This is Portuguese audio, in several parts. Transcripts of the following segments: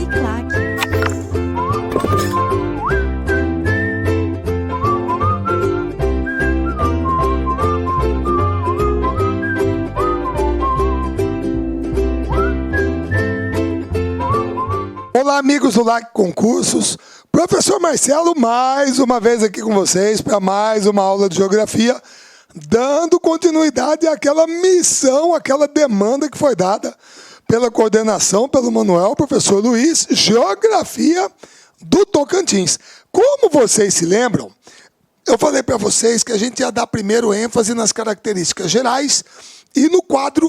Uniclac. Olá, amigos do LAC Concursos. Professor Marcelo, mais uma vez aqui com vocês para mais uma aula de Geografia, dando continuidade àquela missão, àquela demanda que foi dada pela coordenação, pelo Manuel, professor Luiz, Geografia do Tocantins. Como vocês se lembram, eu falei para vocês que a gente ia dar primeiro ênfase nas características gerais e no quadro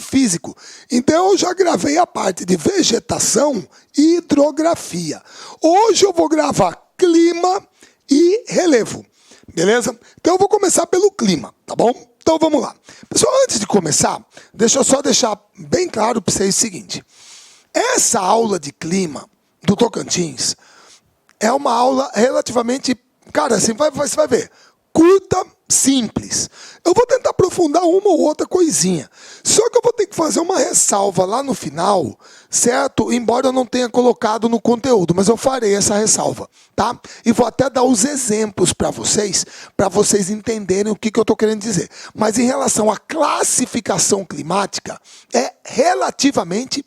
físico. Então, eu já gravei a parte de vegetação e hidrografia. Hoje eu vou gravar clima e relevo, beleza? Então, eu vou começar pelo clima, tá bom? Então, vamos lá. Pessoal, antes de começar, deixa eu só deixar bem claro para vocês o seguinte. Essa aula de clima do Tocantins é uma aula relativamente, cara, assim, você vai ver, curta, simples. Eu vou tentar aprofundar uma ou outra coisinha. Só que eu vou ter que fazer uma ressalva lá no final, certo? Embora eu não tenha colocado no conteúdo, mas eu farei essa ressalva, tá? E vou até dar os exemplos para vocês entenderem o que eu estou querendo dizer. Mas em relação à classificação climática, é relativamente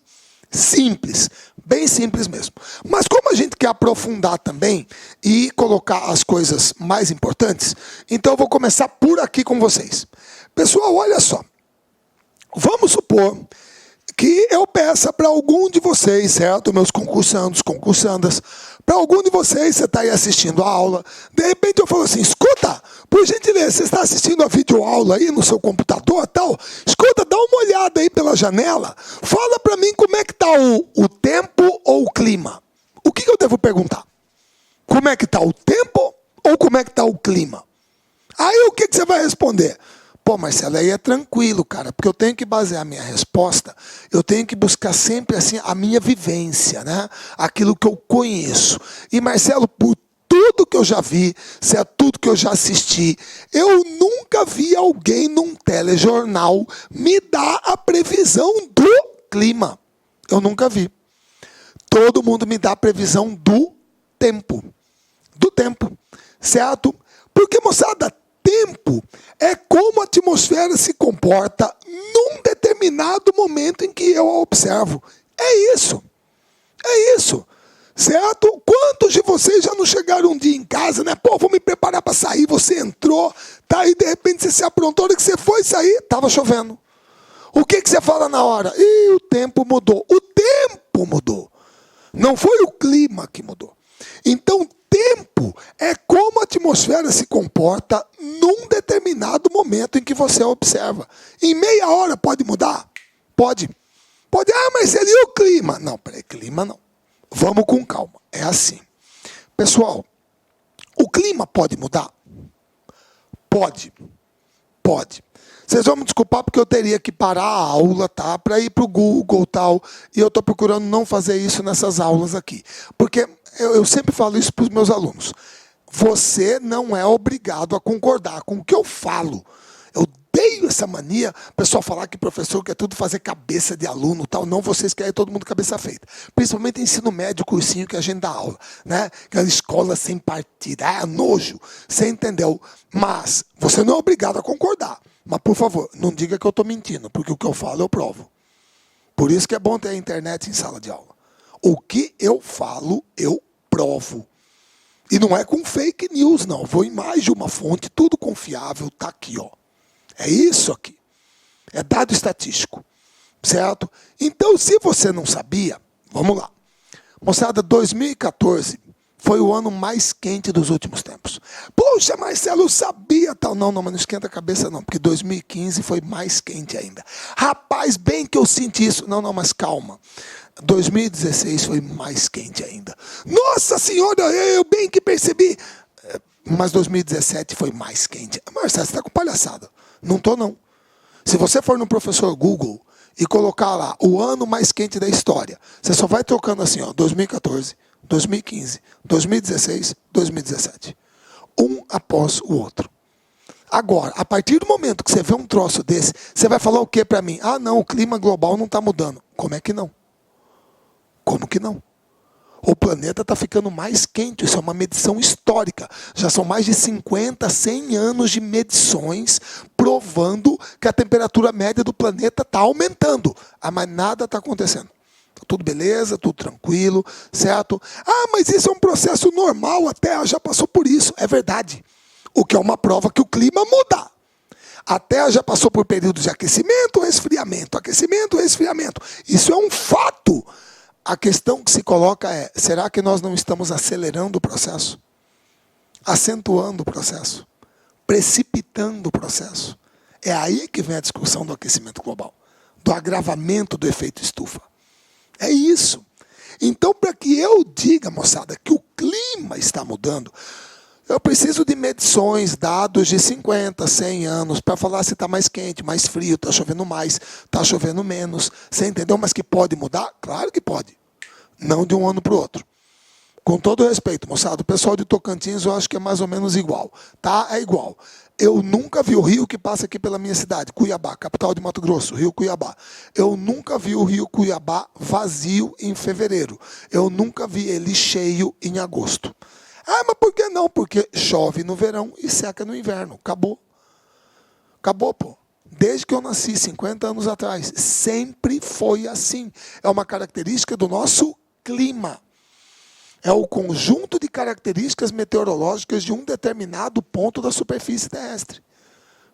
simples, bem simples mesmo. Mas como a gente quer aprofundar também e colocar as coisas mais importantes, então eu vou começar por aqui com vocês. Pessoal, olha só. Vamos supor que eu peça para algum de vocês, certo? Meus concursandos, concursandas, para algum de vocês, você está aí assistindo a aula, de repente eu falo assim, escuta, por gentileza, você está assistindo a videoaula aí no seu computador e tal? Escuta, dá uma olhada aí pela janela, fala para mim como é que está o tempo ou o clima. O que eu devo perguntar? Como é que está o tempo ou como é que está o clima? Aí o que você vai responder? Pô, Marcelo, aí é tranquilo, cara, porque eu tenho que basear a minha resposta, eu tenho que buscar sempre assim a minha vivência, né? Aquilo que eu conheço. E, Marcelo, por tudo que eu já vi, se é tudo que eu já assisti, eu nunca vi alguém num telejornal me dar a previsão do clima. Eu nunca vi. Todo mundo me dá a previsão do tempo. Do tempo, certo? Porque, moçada, tempo é como a atmosfera se comporta num determinado momento em que eu a observo. É isso. É isso. Certo? Quantos de vocês já não chegaram um dia em casa, né? Pô, vou me preparar para sair, você entrou, tá aí, de repente você se aprontou, hora que você foi sair, estava chovendo. O que você fala na hora? Ih, o tempo mudou. O tempo mudou. Não foi o clima que mudou. Então, tempo é como a atmosfera se comporta num determinado momento em que você a observa. Em meia hora pode mudar? Pode. Pode, mas e o clima? Não, peraí, clima não. Vamos com calma, é assim. Pessoal, o clima pode mudar? Pode. Pode. Vocês vão me desculpar porque eu teria que parar a aula, tá? Para ir para o Google e tal. E eu estou procurando não fazer isso nessas aulas aqui. Porque eu sempre falo isso para os meus alunos. Você não é obrigado a concordar com o que eu falo. Eu odeio essa mania, o pessoal falar que professor quer tudo fazer cabeça de aluno e tal. Não, vocês querem todo mundo cabeça feita. Principalmente ensino médio, cursinho que a gente dá aula, né? Aquela escola sem partida, nojo. Você entendeu? Mas você não é obrigado a concordar. Mas, por favor, não diga que eu estou mentindo, porque o que eu falo eu provo. Por isso que é bom ter a internet em sala de aula. O que eu falo, eu provo. E não é com fake news, não. Vou em mais de uma fonte, tudo confiável, tá aqui, ó. É isso aqui. É dado estatístico, certo? Então, se você não sabia, vamos lá. Moçada, 2014 foi o ano mais quente dos últimos tempos. Poxa, Marcelo, eu sabia tal. Não, mas não esquenta a cabeça não, porque 2015 foi mais quente ainda. Rapaz, bem que eu senti isso. Não, mas calma. 2016 foi mais quente ainda. Nossa senhora, eu bem que percebi. Mas 2017 foi mais quente. Marcelo, você está com palhaçada. Não estou, não. Se você for no professor Google e colocar lá o ano mais quente da história, você só vai trocando assim, ó, 2014, 2015, 2016, 2017. Um após o outro. Agora, a partir do momento que você vê um troço desse, você vai falar o que para mim? Ah, não, o clima global não está mudando. Como é que não? Como que não? O planeta está ficando mais quente, isso é uma medição histórica. Já são mais de 50, 100 anos de medições provando que a temperatura média do planeta está aumentando. Mas nada está acontecendo. Tudo beleza, tudo tranquilo, certo? Ah, mas isso é um processo normal, a Terra já passou por isso. É verdade. O que é uma prova que o clima muda. A Terra já passou por períodos de aquecimento, resfriamento, aquecimento, resfriamento. Isso é um fato. A questão que se coloca é, será que nós não estamos acelerando o processo? Acentuando o processo? Precipitando o processo? É aí que vem a discussão do aquecimento global, do agravamento do efeito estufa. É isso. Então, para que eu diga, moçada, que o clima está mudando, eu preciso de medições, dados de 50, 100 anos, para falar se está mais quente, mais frio, está chovendo mais, está chovendo menos. Você entendeu? Mas que pode mudar? Claro que pode. Não de um ano para o outro. Com todo respeito, moçada, o pessoal de Tocantins eu acho que é mais ou menos igual. Tá? É igual. Eu nunca vi o rio que passa aqui pela minha cidade, Cuiabá, capital de Mato Grosso, Rio Cuiabá. Eu nunca vi o rio Cuiabá vazio em fevereiro. Eu nunca vi ele cheio em agosto. Ah, mas por que não? Porque chove no verão e seca no inverno. Acabou. Acabou, pô. Desde que eu nasci, 50 anos atrás. Sempre foi assim. É uma característica do nosso clima. É o conjunto de características meteorológicas de um determinado ponto da superfície terrestre.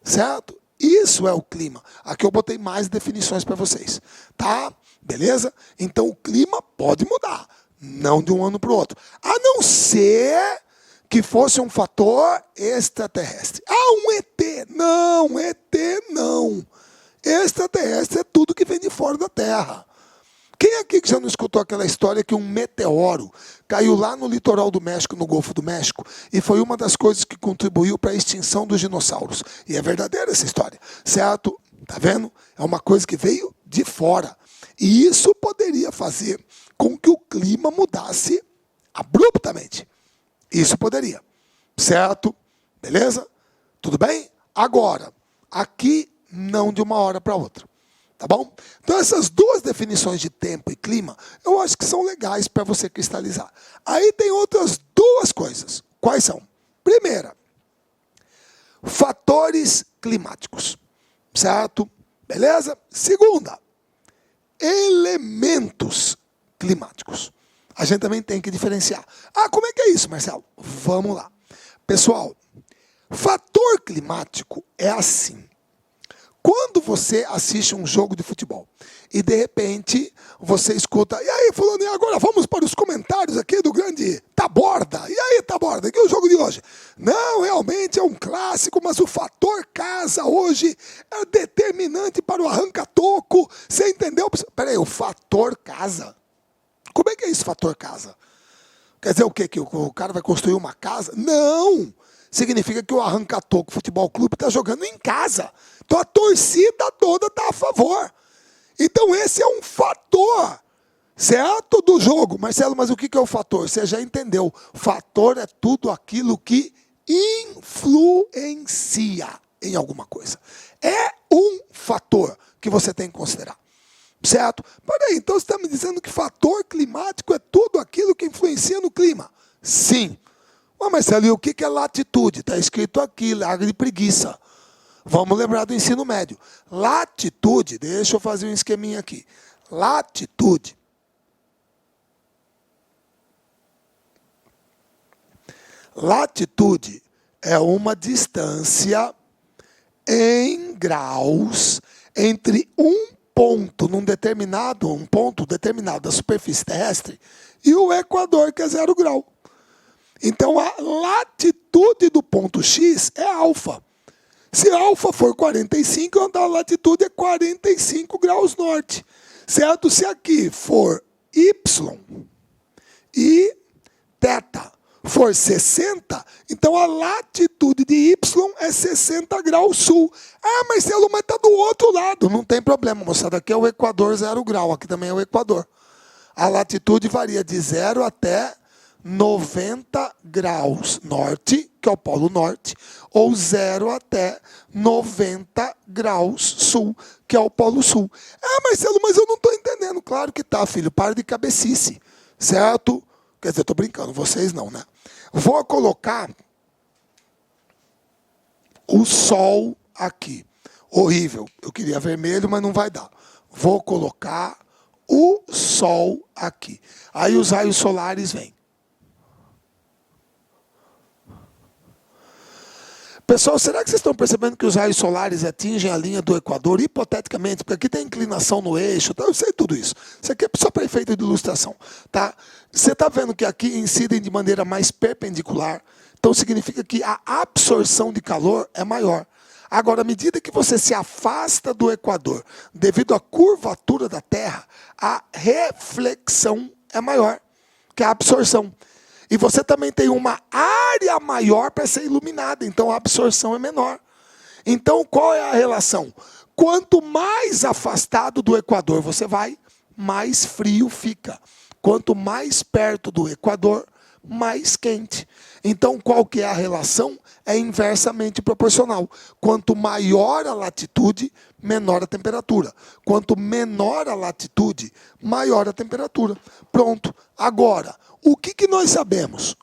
Certo? Isso é o clima. Aqui eu botei mais definições para vocês. Tá? Beleza? Então o clima pode mudar. Não de um ano para o outro. A não ser que fosse um fator extraterrestre. Ah, um ET. Não, ET não. Extraterrestre é tudo que vem de fora da Terra. Quem aqui que já não escutou aquela história que um meteoro caiu lá no litoral do México, no Golfo do México, e foi uma das coisas que contribuiu para a extinção dos dinossauros? E é verdadeira essa história, certo? Tá vendo? É uma coisa que veio de fora. E isso poderia fazer com que o clima mudasse abruptamente. Isso poderia. Certo? Beleza? Tudo bem? Agora, aqui não de uma hora para outra. Tá bom? Então essas duas definições de tempo e clima, eu acho que são legais para você cristalizar. Aí tem outras duas coisas. Quais são? Primeira, fatores climáticos. Certo? Beleza? Segunda, elementos climáticos. A gente também tem que diferenciar. Ah, como é que é isso, Marcelo? Vamos lá. Pessoal, fator climático é assim. Quando você assiste um jogo de futebol e, de repente, você escuta, e aí, fulano, e agora vamos para os comentários aqui do grande Taborda. E aí, Taborda, que é o jogo de hoje? Não, realmente é um clássico, mas o fator casa hoje é determinante para o arranca-toco. Você entendeu? Peraí, o fator casa? Como é que é isso, fator casa? Quer dizer o quê? Que o cara vai construir uma casa? Não! Significa que o Arranca-Toco Futebol Clube está jogando em casa. Então a torcida toda está a favor. Então esse é um fator, certo, do jogo. Marcelo, mas o que é o fator? Você já entendeu. Fator é tudo aquilo que influencia em alguma coisa. É um fator que você tem que considerar. Certo? Peraí, então você está me dizendo que fator climático é tudo aquilo que influencia no clima? Sim. Mas, Marcelo, e o que é latitude? Está escrito aqui, larga de preguiça. Vamos lembrar do ensino médio. Latitude, deixa eu fazer um esqueminha aqui. Latitude. Latitude é uma distância em graus entre um ponto determinado da superfície terrestre e o Equador, que é 0 grau. Então, a latitude do ponto X é alfa. Se alfa for 45, então a latitude é 45 graus norte. Certo? Se aqui for Y e θ for 60, então a latitude de Y é 60 graus sul. Ah, Marcelo, mas está do outro lado. Não tem problema, moçada. Aqui é o Equador 0 grau, aqui também é o Equador. A latitude varia de 0 até 90 graus norte, que é o polo norte, ou 0 até 90 graus sul, que é o polo sul. Marcelo, mas eu não estou entendendo. Claro que tá, filho, para de cabecice, certo? Quer dizer, eu estou brincando, vocês não, né? Vou colocar o sol aqui. Horrível, eu queria vermelho, mas não vai dar. Vou colocar o sol aqui. Aí os raios solares vêm. Pessoal, será que vocês estão percebendo que os raios solares atingem a linha do Equador, hipoteticamente, porque aqui tem inclinação no eixo, tá? Eu sei tudo isso. Isso aqui é só para efeito de ilustração, tá? Você está vendo que aqui incidem de maneira mais perpendicular, então significa que a absorção de calor é maior. Agora, à medida que você se afasta do Equador, devido à curvatura da Terra, a reflexão é maior que a absorção. E você também tem uma área maior para ser iluminada, então a absorção é menor. Então, qual é a relação? Quanto mais afastado do Equador você vai, mais frio fica. Quanto mais perto do Equador, mais quente. Então, qual que é a relação? É inversamente proporcional. Quanto maior a latitude, menor a temperatura. Quanto menor a latitude, maior a temperatura. Pronto. Agora, o que nós sabemos?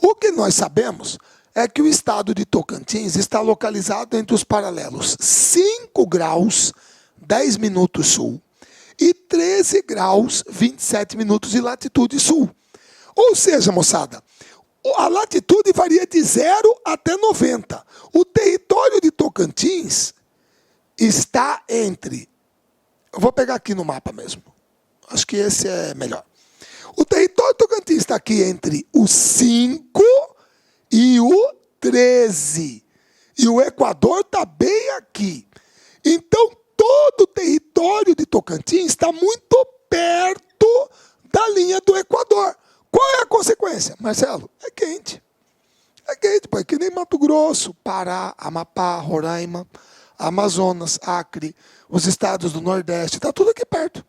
O que nós sabemos é que o estado de Tocantins está localizado entre os paralelos 5 graus, 10 minutos sul, e 13 graus, 27 minutos de latitude sul. Ou seja, moçada, a latitude varia de 0 até 90. O território de Tocantins está entre... Eu vou pegar aqui no mapa mesmo. Acho que esse é melhor. O território de Tocantins está aqui entre o 5 e o 13. E o Equador está bem aqui. Então, todo o território de Tocantins está muito perto da linha do Equador. Qual é a consequência? Marcelo, é quente. É quente, pô, é que nem Mato Grosso, Pará, Amapá, Roraima, Amazonas, Acre, os estados do Nordeste, está tudo aqui perto.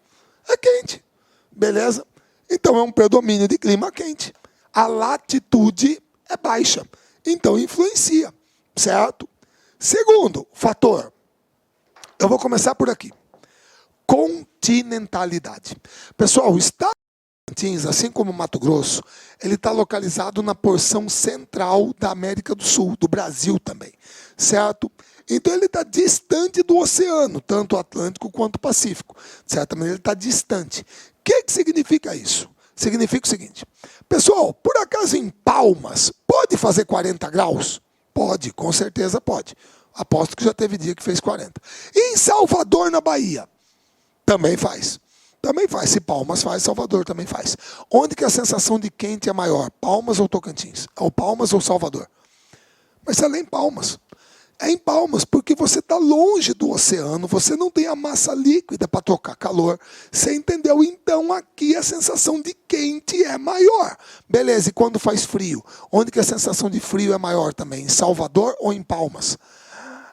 É quente, beleza? Então é um predomínio de clima quente. A latitude é baixa, então influencia, certo? Segundo fator, eu vou começar por aqui. Continentalidade. Pessoal, o estado de Tocantins, assim como Mato Grosso, ele está localizado na porção central da América do Sul, do Brasil também, certo? Então ele está distante do oceano, tanto o Atlântico quanto o Pacífico. De certa maneira, ele está distante. O que significa isso? Significa o seguinte, pessoal, por acaso em Palmas, pode fazer 40 graus? Pode, com certeza pode. Aposto que já teve dia que fez 40. E em Salvador, na Bahia? Também faz. Também faz. Se Palmas faz, Salvador também faz. Onde que a sensação de quente é maior? Palmas ou Tocantins? Ou Palmas ou Salvador? Mas é lá em Palmas. É em Palmas, porque você está longe do oceano, você não tem a massa líquida para trocar calor. Você entendeu? Então aqui a sensação de quente é maior. Beleza, e quando faz frio? Onde que a sensação de frio é maior também? Em Salvador ou em Palmas?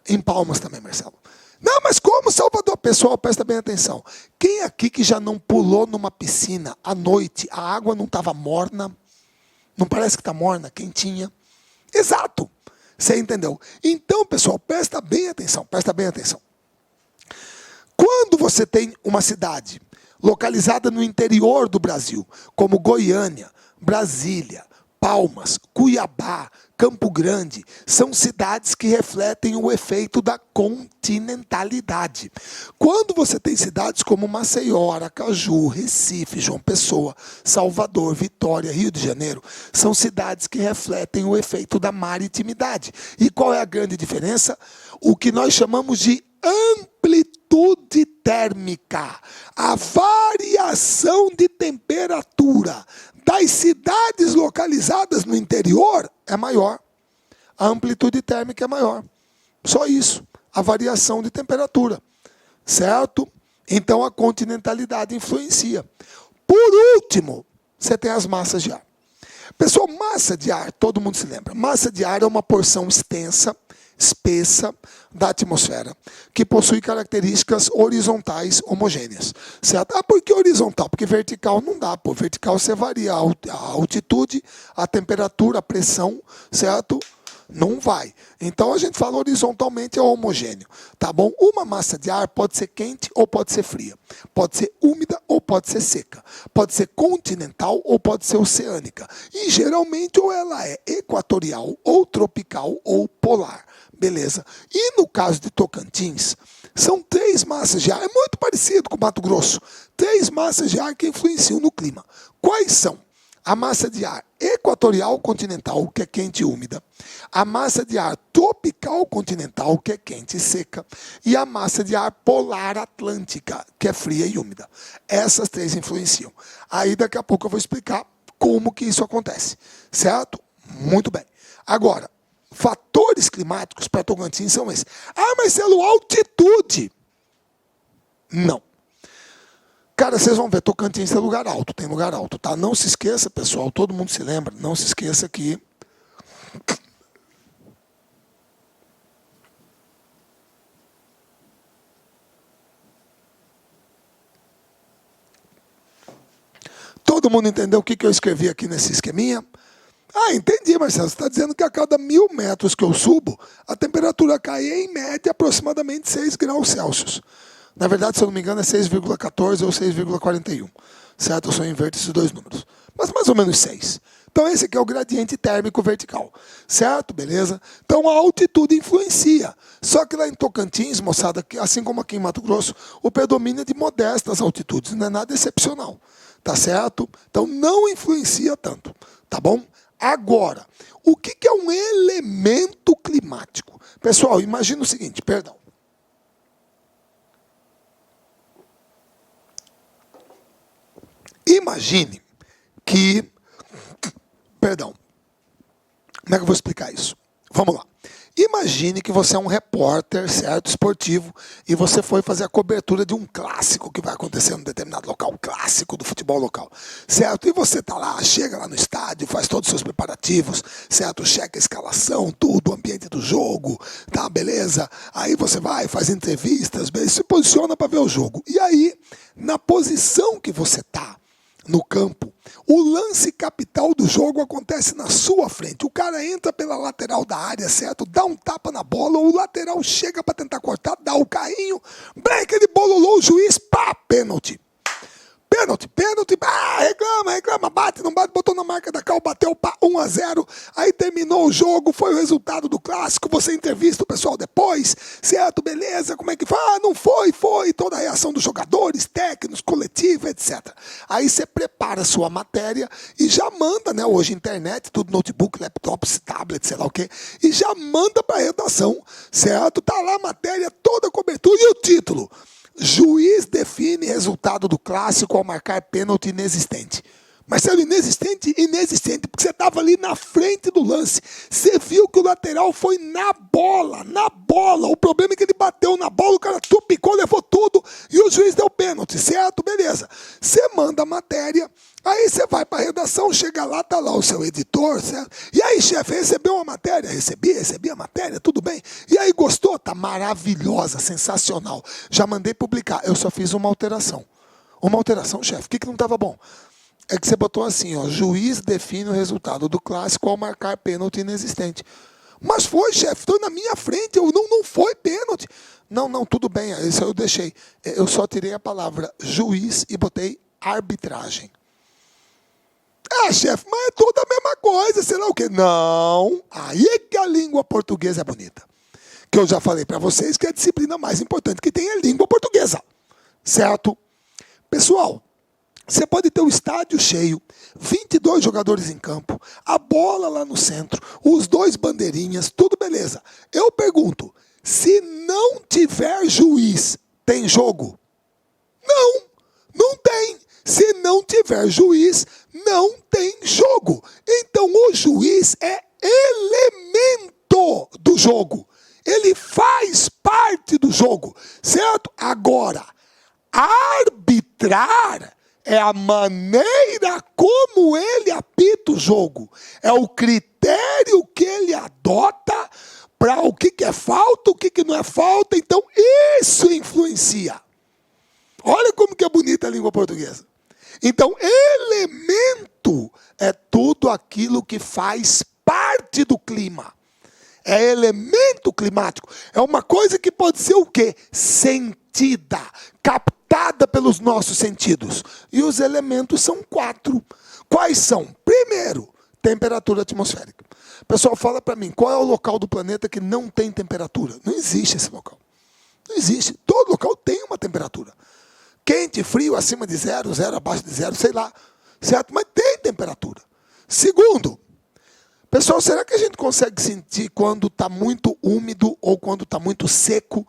Em Palmas também, Marcelo. Não, mas como Salvador? Pessoal, presta bem atenção. Quem aqui que já não pulou numa piscina à noite, a água não estava morna? Não parece que está morna, quentinha? Exato. Você entendeu? Então, pessoal, presta bem atenção, presta bem atenção. Quando você tem uma cidade localizada no interior do Brasil, como Goiânia, Brasília, Palmas, Cuiabá, Campo Grande, são cidades que refletem o efeito da continentalidade. Quando você tem cidades como Maceió, Aracaju, Recife, João Pessoa, Salvador, Vitória, Rio de Janeiro, são cidades que refletem o efeito da maritimidade. E qual é a grande diferença? O que nós chamamos de amplitude térmica. A variação de temperatura das cidades localizadas no interior é maior. A amplitude térmica é maior. Só isso. A variação de temperatura. Certo? Então a continentalidade influencia. Por último, você tem as massas de ar. Pessoal, massa de ar, todo mundo se lembra. Massa de ar é uma porção extensa, espessa da atmosfera, que possui características horizontais homogêneas, certo? Ah, por que horizontal? Porque vertical não dá, pô. Vertical você varia a altitude, a temperatura, a pressão, certo? Não vai. Então a gente fala horizontalmente é homogêneo, tá bom? Uma massa de ar pode ser quente ou pode ser fria, pode ser úmida ou pode ser seca, pode ser continental ou pode ser oceânica. E geralmente ou ela é equatorial ou tropical ou polar. Beleza. E no caso de Tocantins, são 3 massas de ar, é muito parecido com o Mato Grosso, 3 massas de ar que influenciam no clima. Quais são? A massa de ar equatorial continental, que é quente e úmida. A massa de ar tropical continental, que é quente e seca. E a massa de ar polar atlântica, que é fria e úmida. Essas 3 influenciam. Aí daqui a pouco eu vou explicar como que isso acontece. Certo? Muito bem. Agora, fatores climáticos para Tocantins são esses. Ah, Marcelo, altitude. Não. Cara, vocês vão ver, Tocantins é lugar alto, tem lugar alto, tá? Não se esqueça, pessoal, todo mundo se lembra, não se esqueça que todo mundo entendeu o que eu escrevi aqui nesse esqueminha? Ah, entendi, Marcelo, você está dizendo que a cada 1000 metros que eu subo, a temperatura cai em média aproximadamente 6 graus Celsius. Na verdade, se eu não me engano, é 6,14 ou 6,41. Certo? Eu só inverto esses 2 números. Mas mais ou menos 6. Então, esse aqui é o gradiente térmico vertical. Certo? Beleza? Então, a altitude influencia. Só que lá em Tocantins, moçada, assim como aqui em Mato Grosso, o predomínio é de modestas altitudes. Não é nada excepcional. Tá certo? Então, não influencia tanto. Tá bom? Agora, o que é um elemento climático? Pessoal, imagina o seguinte, perdão. Imagine que... Perdão. Como é que eu vou explicar isso? Vamos lá. Imagine que você é um repórter, certo, esportivo, e você foi fazer a cobertura de um clássico que vai acontecer em um determinado local, clássico do futebol local, certo? E você tá lá, chega lá no estádio, faz todos os seus preparativos, certo? Checa a escalação, tudo, o ambiente do jogo, tá, beleza? Aí você vai, faz entrevistas, se posiciona para ver o jogo. E aí, na posição que você tá, no campo, o lance capital do jogo acontece na sua frente. O cara entra pela lateral da área, certo? Dá um tapa na bola, o lateral chega para tentar cortar, dá o carrinho, break, ele bololou o juiz, pá, pênalti. Pênalti, reclama, bate, não bate, botou na marca da cal, bateu, pá, 1-0, aí terminou o jogo, foi o resultado do clássico, você entrevista o pessoal depois, certo, beleza, como é que foi? Ah, não foi, toda a reação dos jogadores, técnicos, coletivo, etc. Aí você prepara a sua matéria e já manda, né, hoje internet, tudo notebook, laptop, tablet, sei lá o quê, e já manda para a redação, certo? Tá lá a matéria, toda a cobertura e o título. Juiz define resultado do clássico ao marcar pênalti inexistente. Marcelo, inexistente, porque você estava ali na frente do lance. Você viu que o lateral foi na bola. O problema é que ele bateu na bola, o cara tupicou, levou tudo e o juiz deu pênalti, certo? Beleza. Você manda a matéria, aí você vai para a redação, chega lá, tá lá o seu editor, certo? E aí, chefe, recebeu a matéria? Recebi a matéria, tudo bem? E aí, gostou? Tá maravilhosa, sensacional. Já mandei publicar, eu só fiz uma alteração. Uma alteração, chefe, o que não estava bom? É que você botou assim, ó, juiz define o resultado do clássico ao marcar pênalti inexistente. Mas foi, chefe, foi na minha frente, não foi pênalti. Não, tudo bem, isso eu deixei. Eu só tirei a palavra juiz e botei arbitragem. Ah, chefe, mas é tudo a mesma coisa, sei lá o quê. Não, aí é que a língua portuguesa é bonita. Que eu já falei para vocês que é a disciplina mais importante que tem é a língua portuguesa. Certo? Pessoal, você pode ter o estádio cheio, 22 jogadores em campo, a bola lá no centro, os 2 bandeirinhas, tudo beleza. Eu pergunto, se não tiver juiz, tem jogo? Não tem. Se não tiver juiz, não tem jogo. Então o juiz é elemento do jogo. Ele faz parte do jogo, certo? Agora, arbitrar é a maneira como ele apita o jogo. É o critério que ele adota para o que é falta, o que não é falta. Então, isso influencia. Olha como que é bonita a língua portuguesa. Então, elemento é tudo aquilo que faz parte do clima. É elemento climático. É uma coisa que pode ser o quê? Sentida, captada pelos nossos sentidos. E os elementos são 4. Quais são? Primeiro, temperatura atmosférica. O pessoal fala para mim, qual é o local do planeta que não tem temperatura? Não existe esse local. Não existe. Todo local tem uma temperatura. Quente, frio, acima de 0, 0 abaixo de 0, sei lá. Certo? Mas tem temperatura. Segundo, pessoal, será que a gente consegue sentir quando está muito úmido ou quando está muito seco?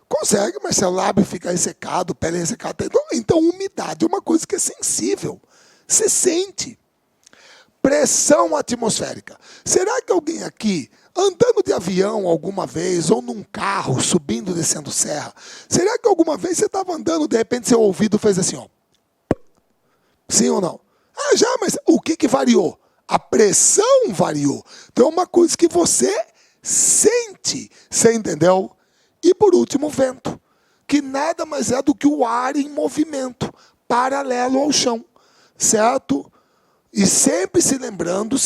Consegue, mas seu lábio fica ressecado, pele ressecada. Então, umidade é uma coisa que é sensível. Você sente. Pressão atmosférica. Será que alguém aqui, andando de avião alguma vez, ou num carro, subindo, descendo serra, será que alguma vez você estava andando, de repente seu ouvido fez assim, ó? Sim ou não? Ah, já, mas o que variou? A pressão variou. Então é uma coisa que você sente. Você entendeu? E por último, o vento. Que nada mais é do que o ar em movimento, paralelo ao chão. Certo? E sempre se lembrando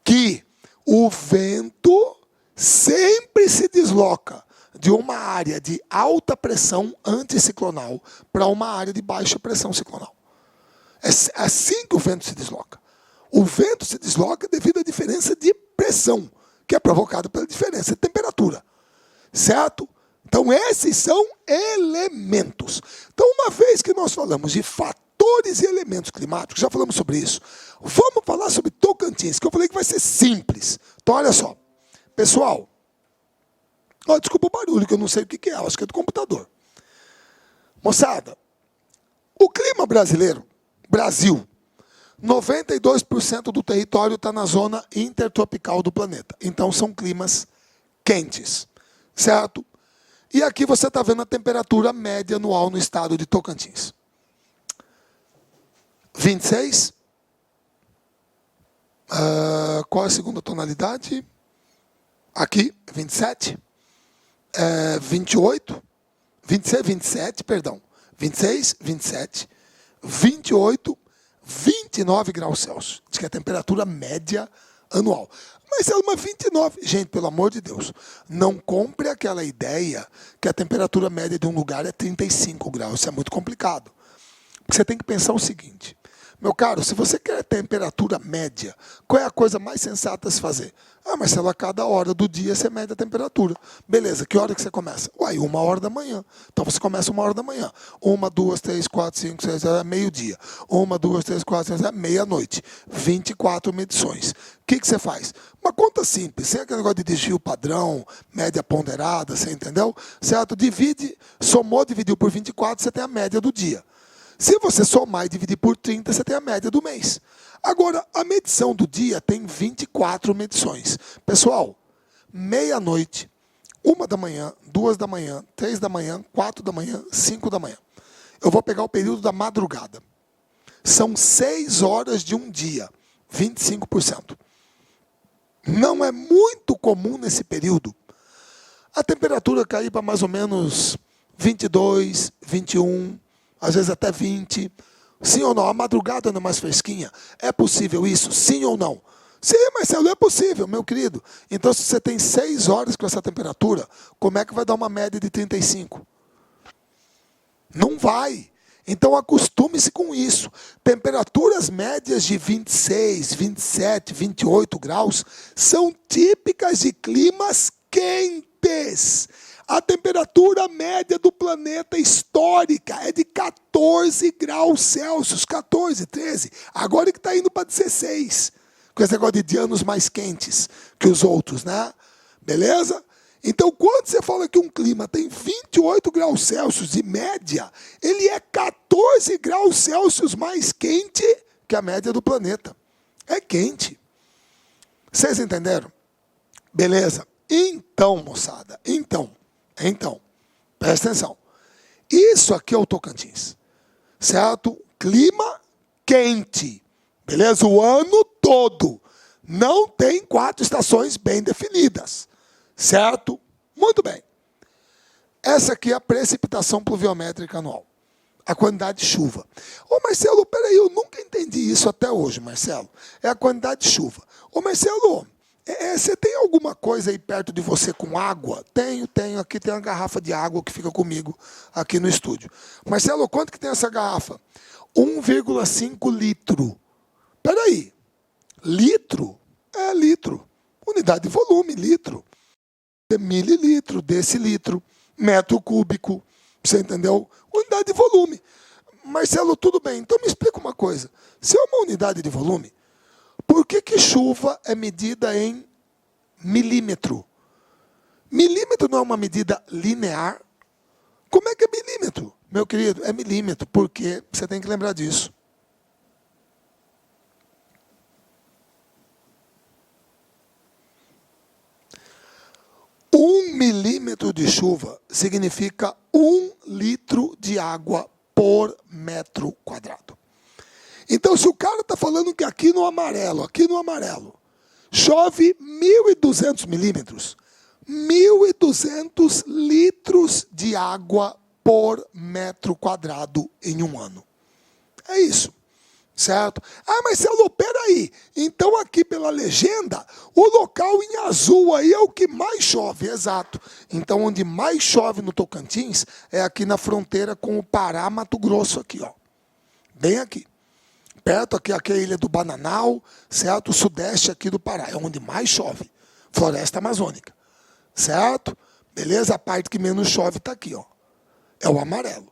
que o vento sempre se desloca de uma área de alta pressão anticiclonal para uma área de baixa pressão ciclonal. É assim que o vento se desloca. O vento se desloca devido à diferença de pressão, que é provocada pela diferença de temperatura. Certo? Então, esses são elementos. Então, uma vez que nós falamos de fatores e elementos climáticos, já falamos sobre isso, vamos falar sobre Tocantins, que eu falei que vai ser simples. Então, olha só. Pessoal, desculpa o barulho, que eu não sei o que é, acho que é do computador. Moçada, o clima brasileiro, Brasil, 92% do território está na zona intertropical do planeta. Então, são climas quentes, certo? E aqui você está vendo a temperatura média anual no estado de Tocantins. 26. Qual é a segunda tonalidade? Aqui, 27. 28. 26, 27, perdão. 26, 27, 28, 29 graus Celsius. Diz que é a temperatura média anual. Mas é uma 29. Gente, pelo amor de Deus, não compre aquela ideia que a temperatura média de um lugar é 35 graus. Isso é muito complicado. Porque você tem que pensar o seguinte. Meu caro, se você quer temperatura média, qual é a coisa mais sensata a se fazer? Mas sei lá, cada hora do dia você mede a temperatura. Beleza, que hora que você começa? 1h da manhã. Então você começa 1h da manhã. 1, 2, 3, 4, 5, 6, meio-dia. 1, 2, 3, 4, 5, 6, meia-noite. 24 medições. O que você faz? Uma conta simples, sem aquele negócio de desvio padrão, média ponderada, você entendeu? Certo? Dividiu por 24, você tem a média do dia. Se você somar e dividir por 30, você tem a média do mês. Agora, a medição do dia tem 24 medições. Pessoal, meia-noite, 1 da manhã, 2 da manhã, 3 da manhã, 4 da manhã, 5 da manhã. Eu vou pegar o período da madrugada. São 6 horas de um dia, 25%. Não é muito comum nesse período a temperatura cair para mais ou menos 22, 21, às vezes até 20. Sim ou não? A madrugada anda mais fresquinha. É possível isso? Sim ou não? Sim, Marcelo, é possível, meu querido. Então, se você tem 6 horas com essa temperatura, como é que vai dar uma média de 35? Não vai. Então, acostume-se com isso. Temperaturas médias de 26, 27, 28 graus são típicas de climas quentes. A temperatura média do planeta histórica é de 14 graus Celsius, 14, 13. Agora que está indo para 16, com esse negócio de anos mais quentes que os outros, né? Beleza? Então, quando você fala que um clima tem 28 graus Celsius de média, ele é 14 graus Celsius mais quente que a média do planeta. É quente. Vocês entenderam? Beleza? Então, moçada, então, presta atenção. Isso aqui é o Tocantins, certo? Clima quente, beleza? O ano todo. Não tem 4 estações bem definidas, certo? Muito bem. Essa aqui é a precipitação pluviométrica anual, a quantidade de chuva. Ô Marcelo, peraí, eu nunca entendi isso até hoje, Marcelo. É a quantidade de chuva. Ô Marcelo, você tem alguma coisa aí perto de você com água? Tenho. Aqui tem uma garrafa de água que fica comigo aqui no estúdio. Marcelo, quanto que tem essa garrafa? 1,5 litro. Peraí, litro? É litro. Unidade de volume, litro. Mililitro, decilitro, metro cúbico. Você entendeu? Unidade de volume. Marcelo, tudo bem. Então me explica uma coisa. Se é uma unidade de volume, por que chuva é medida em milímetro? Milímetro não é uma medida linear? Como é que é milímetro? Meu querido, é milímetro, porque você tem que lembrar disso. Um milímetro de chuva significa 1 litro de água por metro quadrado. Então, se o cara está falando que aqui no amarelo, chove 1.200 milímetros, 1.200 litros de água por metro quadrado em um ano. É isso, certo? Ah, Marcelo, peraí. Então, aqui pela legenda, o local em azul aí é o que mais chove, exato. Então, onde mais chove no Tocantins é aqui na fronteira com o Pará, Mato Grosso, aqui, ó. Bem aqui. Perto aqui é a ilha do Bananal, certo? O sudeste aqui do Pará, é onde mais chove. Floresta amazônica, certo? Beleza? A parte que menos chove está aqui, ó. É o amarelo,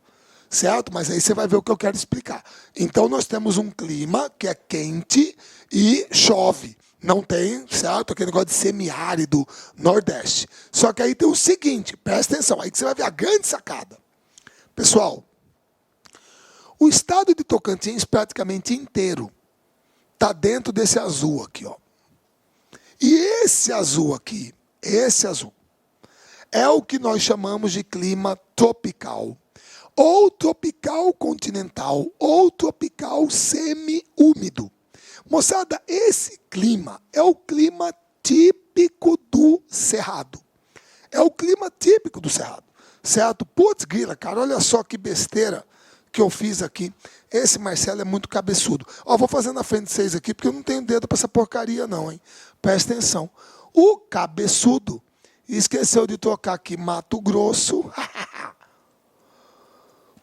certo? Mas aí você vai ver o que eu quero explicar. Então, nós temos um clima que é quente e chove. Não tem, certo? Aquele negócio de semiárido nordeste. Só que aí tem o seguinte, presta atenção, aí que você vai ver a grande sacada. Pessoal, o estado de Tocantins praticamente inteiro está dentro desse azul aqui, ó. E esse azul aqui, esse azul, é o que nós chamamos de clima tropical, ou tropical continental, ou tropical semi-úmido. Moçada, esse clima é o clima típico do Cerrado. É o clima típico do Cerrado, certo? Putz, grila, cara, olha só que besteira que eu fiz aqui. Esse Marcelo é muito cabeçudo. Ó, vou fazer na frente de vocês aqui, porque eu não tenho dedo para essa porcaria não, hein? Presta atenção. O cabeçudo esqueceu de trocar aqui Mato Grosso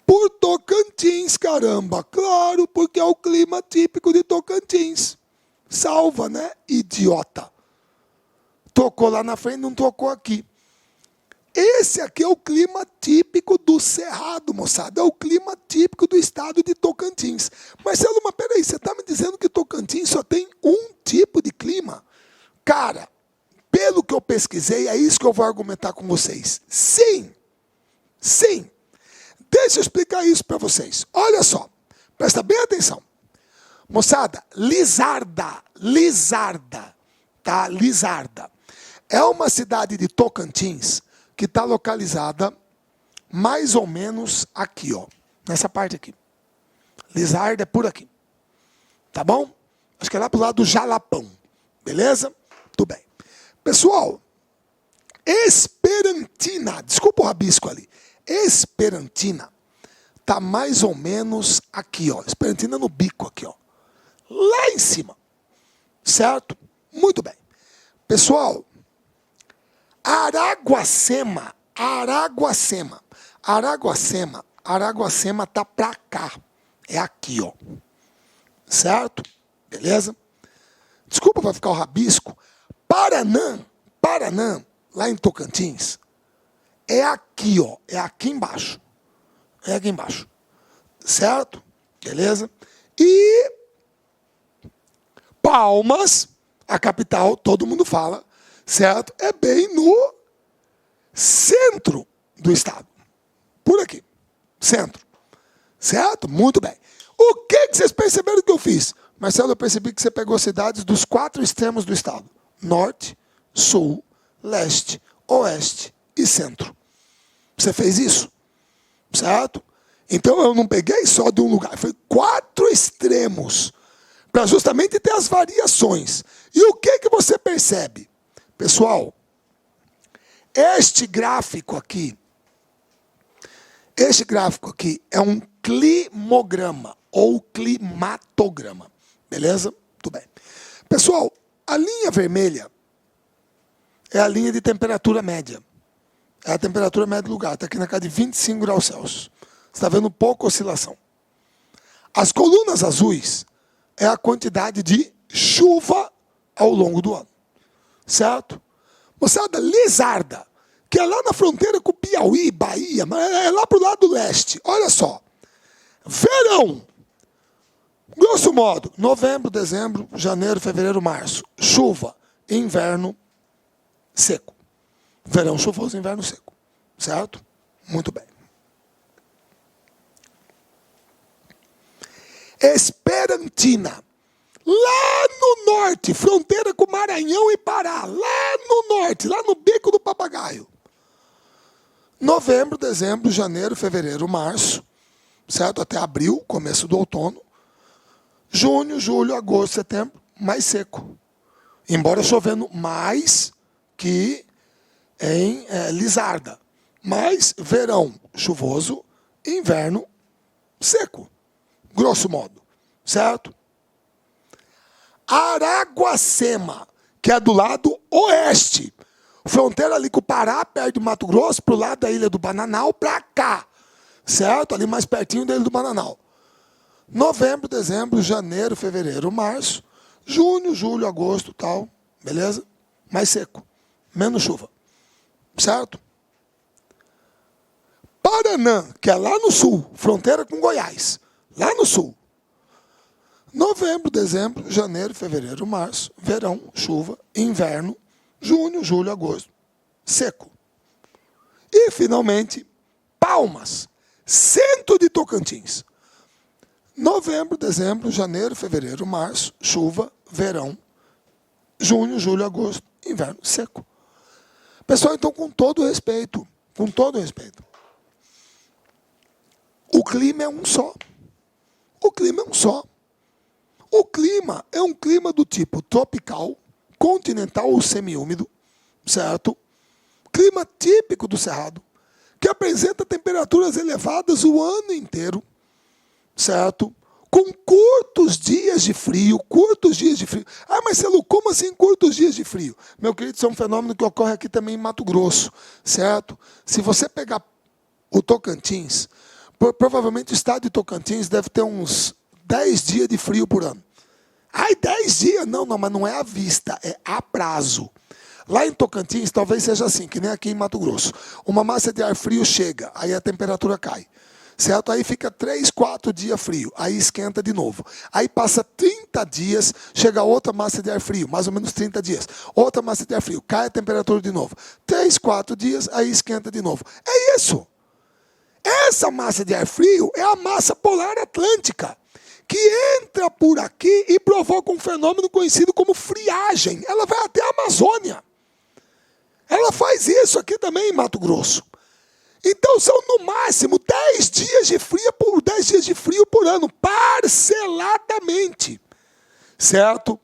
por Tocantins, caramba. Claro, porque é o clima típico de Tocantins. Salva, né? Idiota. Tocou lá na frente, não tocou aqui. Esse aqui é o clima típico do Cerrado, moçada. É o clima típico do estado de Tocantins. Marcelo, mas peraí, você está me dizendo que Tocantins só tem um tipo de clima? Cara, pelo que eu pesquisei, é isso que eu vou argumentar com vocês. Sim, sim. Deixa eu explicar isso para vocês. Olha só, presta bem atenção. Moçada, Lizarda, tá? Lizarda. É uma cidade de Tocantins que está localizada mais ou menos aqui, ó. Nessa parte aqui. Lizarda é por aqui. Tá bom? Acho que é lá pro lado do Jalapão. Beleza? Tudo bem. Pessoal, Esperantina, desculpa o rabisco ali. Esperantina tá mais ou menos aqui, ó. Esperantina no bico aqui, ó. Lá em cima. Certo? Muito bem. Pessoal, Araguacema tá pra cá. É aqui, ó. Certo? Beleza? Desculpa, vai ficar o rabisco. Paranã, lá em Tocantins, é aqui, ó. É aqui embaixo. É aqui embaixo. Certo? Beleza? E Palmas, a capital, todo mundo fala, certo? É bem no centro do estado. Por aqui. Centro. Certo? Muito bem. O que vocês perceberam que eu fiz? Marcelo, eu percebi que você pegou cidades dos 4 extremos do estado. Norte, sul, leste, oeste e centro. Você fez isso? Certo? Então eu não peguei só de um lugar. Foi 4 extremos. para justamente ter as variações. E o que você percebe? Pessoal, este gráfico aqui é um climograma ou climatograma. Beleza? Tudo bem. Pessoal, a linha vermelha é a linha de temperatura média. É a temperatura média do lugar. Está aqui na casa de 25 graus Celsius. Você está vendo pouca oscilação. As colunas azuis é a quantidade de chuva ao longo do ano. Certo? Moçada, Lizarda, que é lá na fronteira com Piauí, Bahia, mas é lá para o lado leste. Olha só. Verão. Grosso modo, novembro, dezembro, janeiro, fevereiro, março. Chuva. Inverno seco. Verão chuvoso, inverno seco. Certo? Muito bem. Esperantina. Lá no norte, fronteira com Maranhão e Pará. Lá no norte, lá no Bico do Papagaio. Novembro, dezembro, janeiro, fevereiro, março. Certo? Até abril, começo do outono. Junho, julho, agosto, setembro, mais seco. Embora chovendo mais que em Lizarda. Mas verão chuvoso, inverno seco. Grosso modo. Certo? Araguacema, que é do lado oeste. Fronteira ali com o Pará, perto de Mato Grosso, pro lado da Ilha do Bananal, para cá. Certo? Ali mais pertinho da Ilha do Bananal. Novembro, dezembro, janeiro, fevereiro, março, junho, julho, agosto, tal, beleza? Mais seco, menos chuva, certo? Paranã, que é lá no sul, fronteira com Goiás, lá no sul. Novembro, dezembro, janeiro, fevereiro, março, verão, chuva, inverno, junho, julho, agosto, seco. E, finalmente, Palmas, centro de Tocantins. Novembro, dezembro, janeiro, fevereiro, março, chuva, verão, junho, julho, agosto, inverno, seco. Pessoal, então, com todo respeito, o clima é um só. O clima é um só. O clima é um clima do tipo tropical, continental ou semiúmido, certo? Clima típico do Cerrado, que apresenta temperaturas elevadas o ano inteiro, certo? Com curtos dias de frio, Ah, Marcelo, como assim curtos dias de frio? Meu querido, isso é um fenômeno que ocorre aqui também em Mato Grosso, certo? Se você pegar o Tocantins, provavelmente o estado de Tocantins deve ter uns 10 dias de frio por ano. Ai, 10 dias? Não, mas não é à vista, é a prazo. Lá em Tocantins, talvez seja assim, que nem aqui em Mato Grosso. Uma massa de ar frio chega, aí a temperatura cai. Certo? Aí fica 3, 4 dias frio, aí esquenta de novo. Aí passa 30 dias, chega outra massa de ar frio, mais ou menos 30 dias. Outra massa de ar frio, cai a temperatura de novo. 3, 4 dias, aí esquenta de novo. É isso. Essa massa de ar frio é a massa polar atlântica, que entra por aqui e provoca um fenômeno conhecido como friagem. Ela vai até a Amazônia. Ela faz isso aqui também em Mato Grosso. Então são no máximo 10 dias de frio por ano, parceladamente. Certo?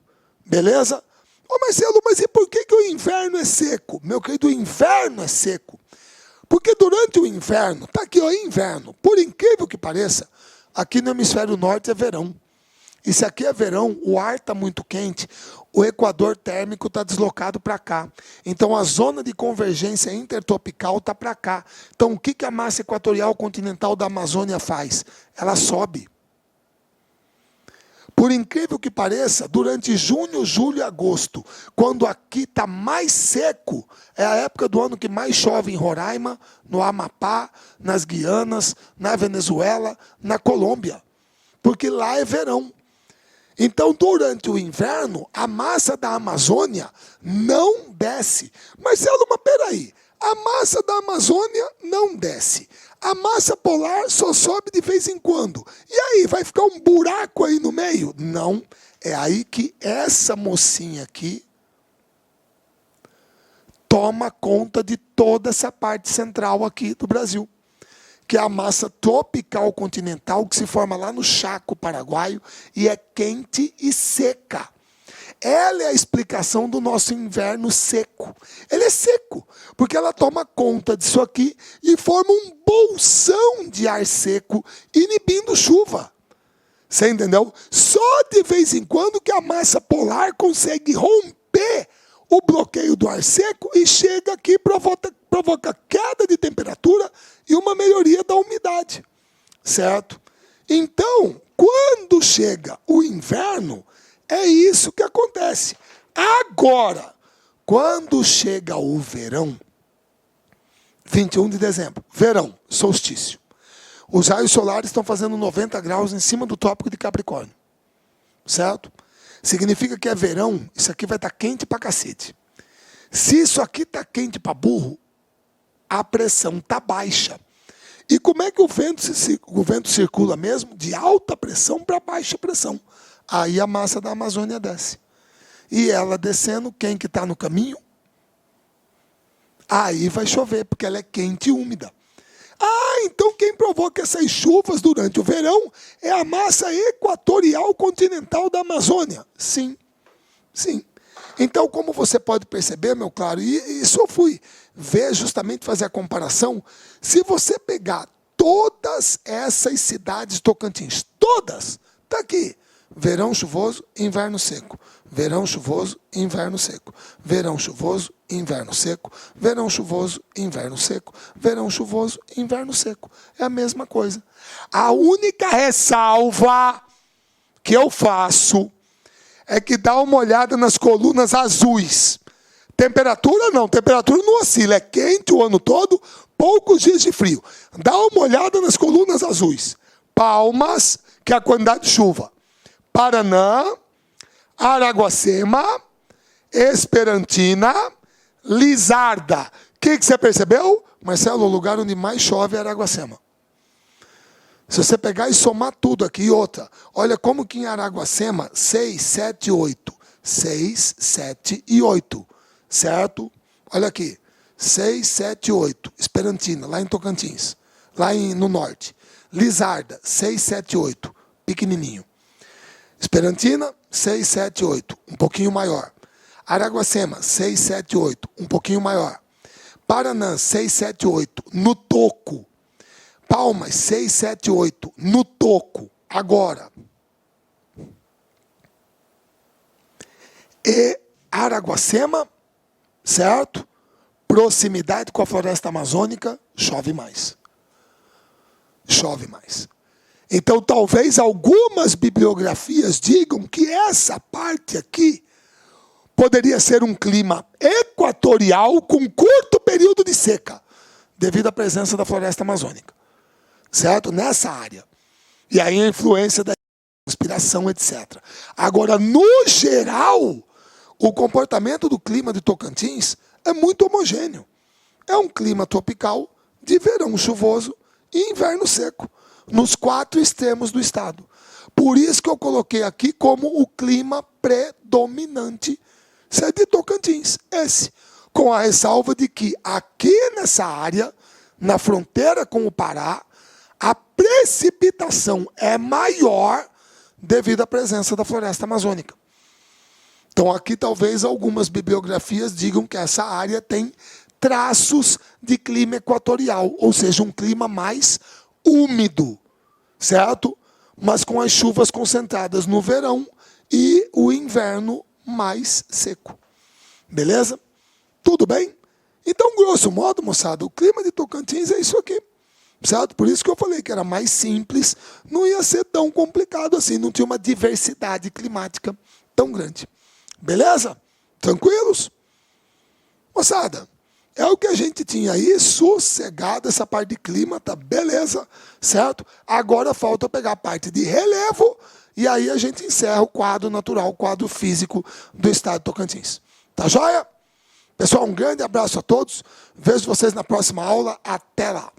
Beleza? Ô Marcelo, mas e por que o inverno é seco? Meu querido, o inverno é seco. Porque durante o inverno, tá aqui ó, inverno, por incrível que pareça, aqui no hemisfério norte é verão. E se aqui é verão, o ar está muito quente, o equador térmico está deslocado para cá. Então a zona de convergência intertropical está para cá. Então o que a massa equatorial continental da Amazônia faz? Ela sobe. Por incrível que pareça, durante junho, julho e agosto, quando aqui está mais seco, é a época do ano que mais chove em Roraima, no Amapá, nas Guianas, na Venezuela, na Colômbia. Porque lá é verão. Então, durante o inverno, a massa da Amazônia não desce. Marcelo, mas peraí, a massa da Amazônia não desce. A massa polar só sobe de vez em quando. E aí, vai ficar um buraco aí no meio? Não. É aí que essa mocinha aqui toma conta de toda essa parte central aqui do Brasil, que é a massa tropical continental que se forma lá no Chaco paraguaio e é quente e seca. Ela é a explicação do nosso inverno seco. Ele é seco, porque ela toma conta disso aqui e forma um bolsão de ar seco, inibindo chuva. Você entendeu? Só de vez em quando que a massa polar consegue romper o bloqueio do ar seco e chega aqui e provoca queda de temperatura e uma melhoria da umidade. Certo? Então, quando chega o inverno, é isso que acontece. Agora, quando chega o verão, 21 de dezembro, verão, solstício. Os raios solares estão fazendo 90 graus em cima do tópico de Capricórnio. Certo? Significa que é verão, isso aqui vai estar quente pra cacete. Se isso aqui está quente para burro, a pressão está baixa. E como é que o vento circula mesmo? De alta pressão para baixa pressão. Aí a massa da Amazônia desce. E ela descendo, quem que está no caminho? Aí vai chover, porque ela é quente e úmida. Ah, então quem provoca essas chuvas durante o verão é a massa equatorial continental da Amazônia. Sim, sim. Então, como você pode perceber, meu claro, e isso eu fui ver justamente fazer a comparação, se você pegar todas essas cidades Tocantins, todas, está aqui, verão chuvoso, inverno seco, verão chuvoso, inverno seco, verão chuvoso, inverno seco, verão chuvoso, inverno seco, verão chuvoso, inverno seco. É a mesma coisa. A única ressalva que eu faço é que dá uma olhada nas colunas azuis. Temperatura não, temperatura não oscila, é quente o ano todo, poucos dias de frio. Dá uma olhada nas colunas azuis. Palmas, que é a quantidade de chuva. Paraná, Araguacema, Esperantina, Lizarda. O que você percebeu? Marcelo, o lugar onde mais chove é Araguacema. Se você pegar e somar tudo aqui, e outra, olha como que em Araguacema, 6, 7, 8. 6, 7 e 8, certo? Olha aqui, 6, 7, 8. Esperantina, lá em Tocantins, no norte. Lizarda, 6, 7, 8, pequenininho. Esperantina, 6, 7, 8, um pouquinho maior. Araguacema, 6, 7, 8, um pouquinho maior. Paraná, 6, 7, 8, no toco. Palmas, 6, 7, 8, no toco, agora. E Araguacema, certo? Proximidade com a floresta amazônica, chove mais. Chove mais. Então, talvez algumas bibliografias digam que essa parte aqui poderia ser um clima equatorial com curto período de seca, devido à presença da floresta amazônica. Certo? Nessa área. E aí a influência da inspiração, etc. Agora, no geral, o comportamento do clima de Tocantins é muito homogêneo. É um clima tropical de verão chuvoso e inverno seco, nos 4 extremos do estado. Por isso que eu coloquei aqui como o clima predominante de Tocantins, esse. Com a ressalva de que aqui nessa área, na fronteira com o Pará, a precipitação é maior devido à presença da floresta amazônica. Então, aqui talvez algumas bibliografias digam que essa área tem traços de clima equatorial, ou seja, um clima mais úmido, certo? Mas com as chuvas concentradas no verão e o inverno mais seco. Beleza? Tudo bem? Então, grosso modo, moçada, o clima de Tocantins é isso aqui. Certo? Por isso que eu falei que era mais simples, não ia ser tão complicado assim, não tinha uma diversidade climática tão grande. Beleza? Tranquilos? Moçada, é o que a gente tinha aí, sossegado, essa parte de clima, tá beleza, certo? Agora falta pegar a parte de relevo e aí a gente encerra o quadro natural, o quadro físico do estado de Tocantins. Tá joia? Pessoal, um grande abraço a todos, vejo vocês na próxima aula, até lá.